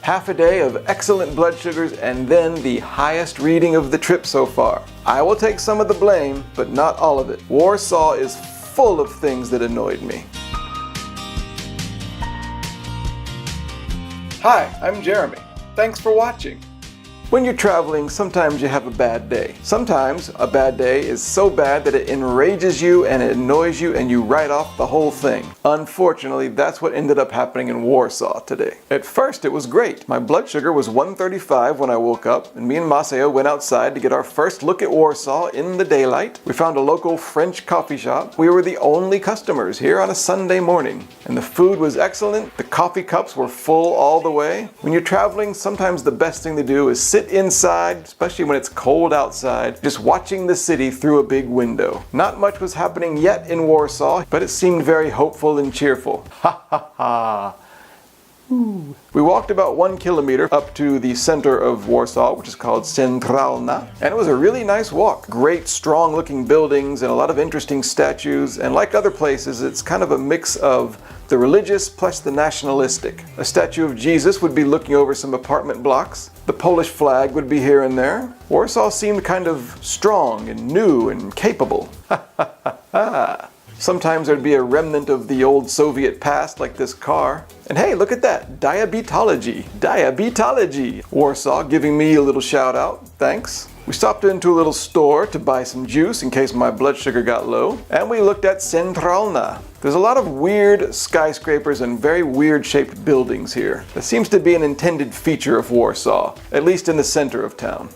half a day of excellent blood sugars, and then the highest reading of the trip so far. I will take some of the blame, but not all of it. Warsaw is full of things that annoyed me. Hi, I'm Jeremy. Thanks for watching. When you're traveling, sometimes you have a bad day. Sometimes a bad day is so bad that it enrages you and it annoys you and you write off the whole thing. Unfortunately, that's what ended up happening in Warsaw today. At first, it was great. My blood sugar was 135 when I woke up, and me and Maceo went outside to get our first look at Warsaw in the daylight. We found a local French coffee shop. We were the only customers here on a Sunday morning, and the food was excellent. The coffee cups were full all the way. When you're traveling, sometimes the best thing to do is sit inside, especially when it's cold outside, just watching the city through a big window. Not much was happening yet in Warsaw, but it seemed very hopeful and cheerful. Ha ha ha. Ooh. We walked about 1 kilometer up to the center of Warsaw, which is called Centralna, and it was a really nice walk. Great, strong looking buildings and a lot of interesting statues, and like other places, it's kind of a mix of the religious plus the nationalistic. A statue of Jesus would be looking over some apartment blocks. The Polish flag would be here and there. Warsaw seemed kind of strong and new and capable. Ha ha ha ha. Sometimes there'd be a remnant of the old Soviet past, like this car. And hey, look at that, diabetology, diabetology. Warsaw giving me a little shout out, thanks. We stopped into a little store to buy some juice in case my blood sugar got low, and we looked at Centralna. There's a lot of weird skyscrapers and very weird shaped buildings here. That seems to be an intended feature of Warsaw, at least in the center of town.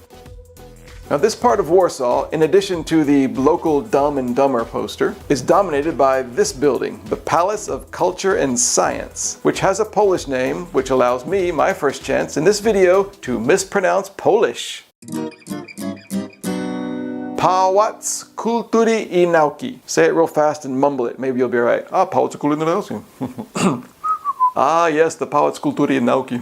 Now this part of Warsaw, in addition to the local Dumb and Dumber poster, is dominated by this building, the Palace of Culture and Science, which has a Polish name, which allows me my first chance in this video to mispronounce Polish. Pałac Kultury I Nauki. Say it real fast and mumble it, maybe you'll be right. Pałac Kultury I Nauki. Yes, the Pałac Kultury I Nauki.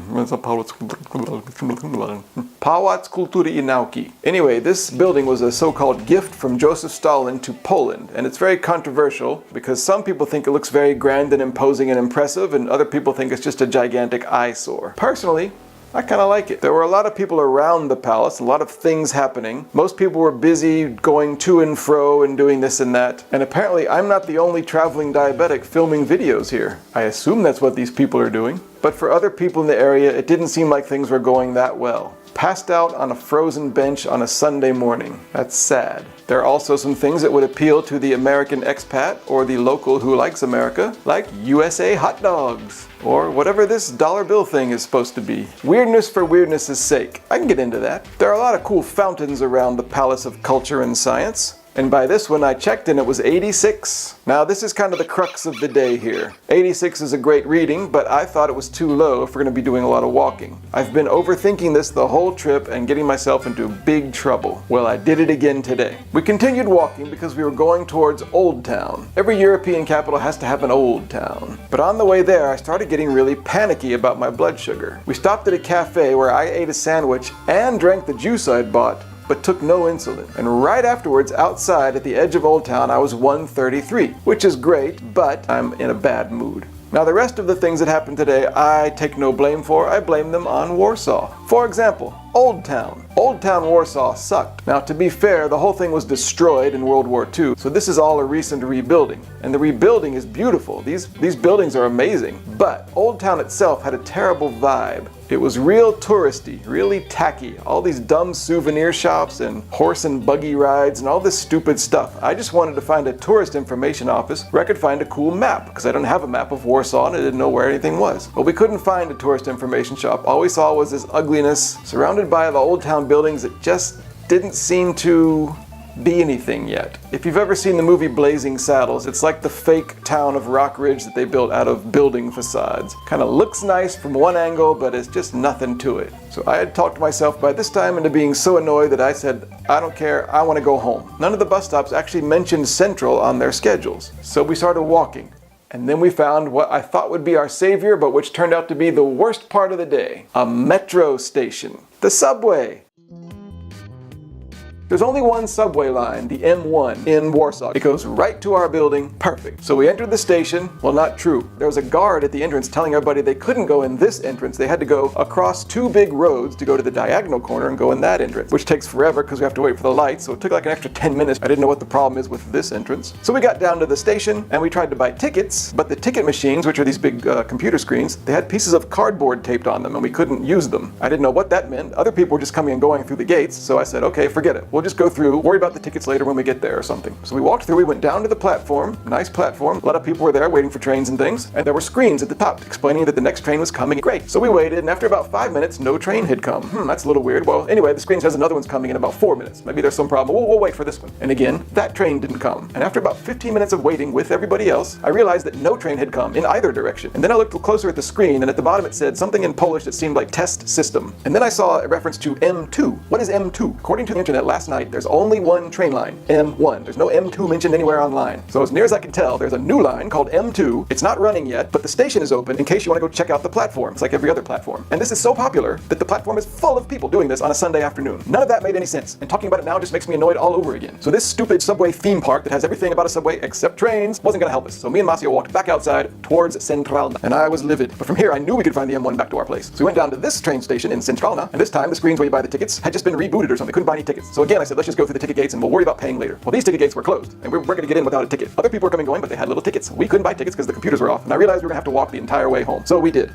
Pałac Kultury I Nauki. Anyway, this building was a so-called gift from Joseph Stalin to Poland, and it's very controversial because some people think it looks very grand and imposing and impressive, and other people think it's just a gigantic eyesore. Personally, I kind of like it. There were a lot of people around the palace, a lot of things happening. Most people were busy going to and fro and doing this and that. And apparently I'm not the only traveling diabetic filming videos here. I assume that's what these people are doing. But for other people in the area, it didn't seem like things were going that well. Passed out on a frozen bench on a Sunday morning. That's sad. There are also some things that would appeal to the American expat or the local who likes America, like USA hot dogs, or whatever this dollar bill thing is supposed to be. Weirdness for weirdness' sake. I can get into that. There are a lot of cool fountains around the Palace of Culture and Science. And by this one I checked and it was 86. Now this is kind of the crux of the day here. 86 is a great reading, but I thought it was too low if we're going to be doing a lot of walking. I've been overthinking this the whole trip and getting myself into big trouble. Well, I did it again today. We continued walking because we were going towards Old Town. Every European capital has to have an old town. But on the way there I started getting really panicky about my blood sugar. We stopped at a cafe where I ate a sandwich and drank the juice I'd bought, but took no insulin. And right afterwards, outside at the edge of Old Town, I was 133, which is great, but I'm in a bad mood. Now the rest of the things that happened today, I take no blame for. I blame them on Warsaw. For example, Old Town. Old Town Warsaw sucked. Now to be fair, the whole thing was destroyed in World War II, so this is all a recent rebuilding. And the rebuilding is beautiful. These buildings are amazing. But Old Town itself had a terrible vibe. It was real touristy, really tacky. All these dumb souvenir shops and horse and buggy rides and all this stupid stuff. I just wanted to find a tourist information office where I could find a cool map, because I don't have a map of Warsaw and I didn't know where anything was. But we couldn't find a tourist information shop. All we saw was this ugliness surrounded by the Old Town buildings that just didn't seem to be anything yet. If you've ever seen the movie Blazing Saddles, it's like the fake town of Rock Ridge that they built out of building facades. Kind of looks nice from one angle, but it's just nothing to it. So I had talked myself by this time into being so annoyed that I said, I don't care, I want to go home. None of the bus stops actually mentioned Central on their schedules. So we started walking. And then we found what I thought would be our savior, but which turned out to be the worst part of the day. A metro station. The subway. There's only one subway line, the M1, in Warsaw. It goes right to our building, perfect. So we entered the station. Well, not true. There was a guard at the entrance telling everybody they couldn't go in this entrance. They had to go across two big roads to go to the diagonal corner and go in that entrance, which takes forever because we have to wait for the lights. So it took like an extra 10 minutes. I didn't know what the problem is with this entrance. So we got down to the station and we tried to buy tickets, but the ticket machines, which are these big computer screens, they had pieces of cardboard taped on them and we couldn't use them. I didn't know what that meant. Other people were just coming and going through the gates. So I said, okay, forget it. We'll just go through, worry about the tickets later when we get there or something. So we walked through, we went down to the platform, nice platform. A lot of people were there waiting for trains and things. And there were screens at the top explaining that the next train was coming. Great. So we waited and after about 5 minutes, no train had come. That's a little weird. Well, anyway, the screen says another one's coming in about 4 minutes. Maybe there's some problem. We'll wait for this one. And again, that train didn't come. And after about 15 minutes of waiting with everybody else, I realized that no train had come in either direction. And then I looked closer at the screen and at the bottom it said something in Polish that seemed like test system. And then I saw a reference to M2. What is M2? According to the internet last night, there's only one train line, M1. There's no M2 mentioned anywhere online. So as near as I can tell, there's a new line called M2. It's not running yet, but the station is open in case you want to go check out the platform. It's like every other platform. And this is so popular that the platform is full of people doing this on a Sunday afternoon. None of that made any sense. And talking about it now just makes me annoyed all over again. So this stupid subway theme park that has everything about a subway except trains wasn't going to help us. So me and Masio walked back outside towards Centralna. And I was livid. But from here I knew we could find the M1 back to our place. So we went down to this train station in Centralna. And this time the screens where you buy the tickets had just been rebooted or something. Couldn't buy any tickets. So again I said, let's just go through the ticket gates and we'll worry about paying later. Well, these ticket gates were closed and we weren't going to get in without a ticket. Other people were coming and going, but they had little tickets. We couldn't buy tickets because the computers were off. And I realized we were going to have to walk the entire way home. So we did.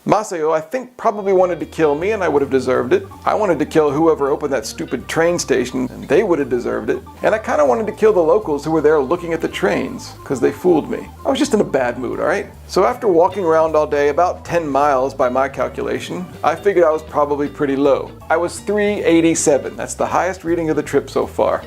Maseo, I think, probably wanted to kill me and I would have deserved it. I wanted to kill whoever opened that stupid train station and they would have deserved it. And I kind of wanted to kill the locals who were there looking at the trains because they fooled me. I was just in a bad mood, alright? So after walking around all day, about 10 miles by my calculation, I figured I was probably pretty low. I was 387. That's the highest reading of the trip so far.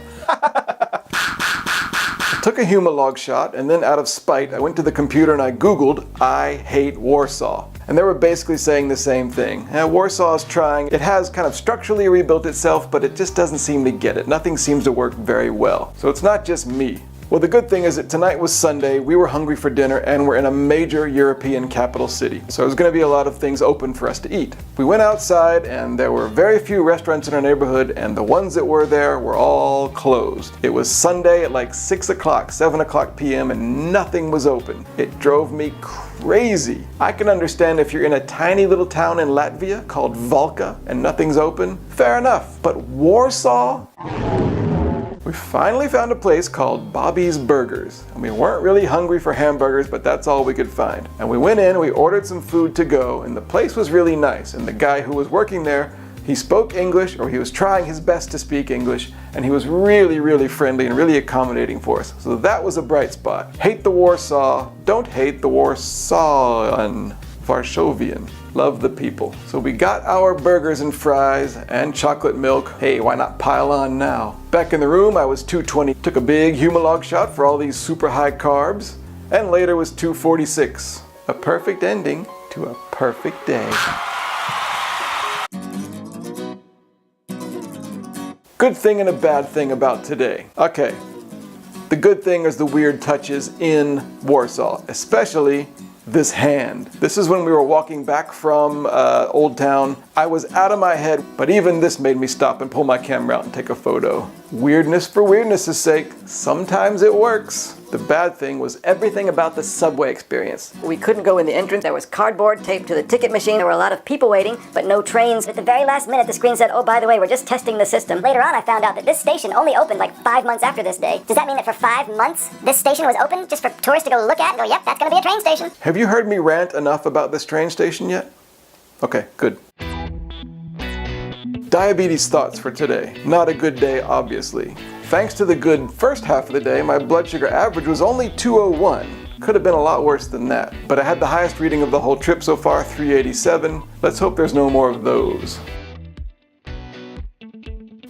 Took a Humalog shot and then out of spite I went to the computer and I googled I hate Warsaw. And they were basically saying the same thing. Warsaw is trying, it has kind of structurally rebuilt itself, but it just doesn't seem to get it. Nothing seems to work very well. So it's not just me. Well, the good thing is that tonight was Sunday, we were hungry for dinner, and we're in a major European capital city. So there's going to be a lot of things open for us to eat. We went outside, and there were very few restaurants in our neighborhood, and the ones that were there were all closed. It was Sunday at like 6 o'clock, 7 o'clock p.m., and nothing was open. It drove me crazy. I can understand if you're in a tiny little town in Latvia called Valka, and nothing's open. Fair enough. But Warsaw? We finally found a place called Bobby's Burgers, and we weren't really hungry for hamburgers, but that's all we could find. And we went in, we ordered some food to go, and the place was really nice, and the guy who was working there, he spoke English, or he was trying his best to speak English, and he was really friendly and really accommodating for us. So that was a bright spot. Hate the Warsaw, don't hate the Warsawian. Varshovian. Love the people. So we got our burgers and fries and chocolate milk. Hey, why not pile on now? Back in the room, I was 220. Took a big Humalog shot for all these super high carbs. And later was 246. A perfect ending to a perfect day. Good thing and a bad thing about today. Okay. The good thing is the weird touches in Warsaw, especially this hand. This is when we were walking back from Old Town. I was out of my head, but even this made me stop and pull my camera out and take a photo. Weirdness for weirdness' sake. Sometimes it works. The bad thing was everything about the subway experience. We couldn't go in the entrance. There was cardboard taped to the ticket machine. There were a lot of people waiting, but no trains. At the very last minute, the screen said, oh, by the way, we're just testing the system. Later on, I found out that this station only opened like 5 months after this day. Does that mean that for 5 months, this station was open just for tourists to go look at and go, yep, that's gonna be a train station? Have you heard me rant enough about this train station yet? Okay, good. Diabetes thoughts for today. Not a good day, obviously. Thanks to the good first half of the day, my blood sugar average was only 201. Could have been a lot worse than that. But I had the highest reading of the whole trip so far, 387. Let's hope there's no more of those.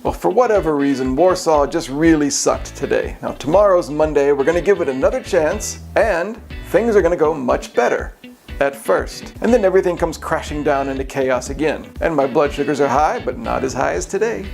Well, for whatever reason, Warsaw just really sucked today. Now, tomorrow's Monday, we're gonna give it another chance, and things are gonna go much better. At first. And then everything comes crashing down into chaos again. And my blood sugars are high, but not as high as today.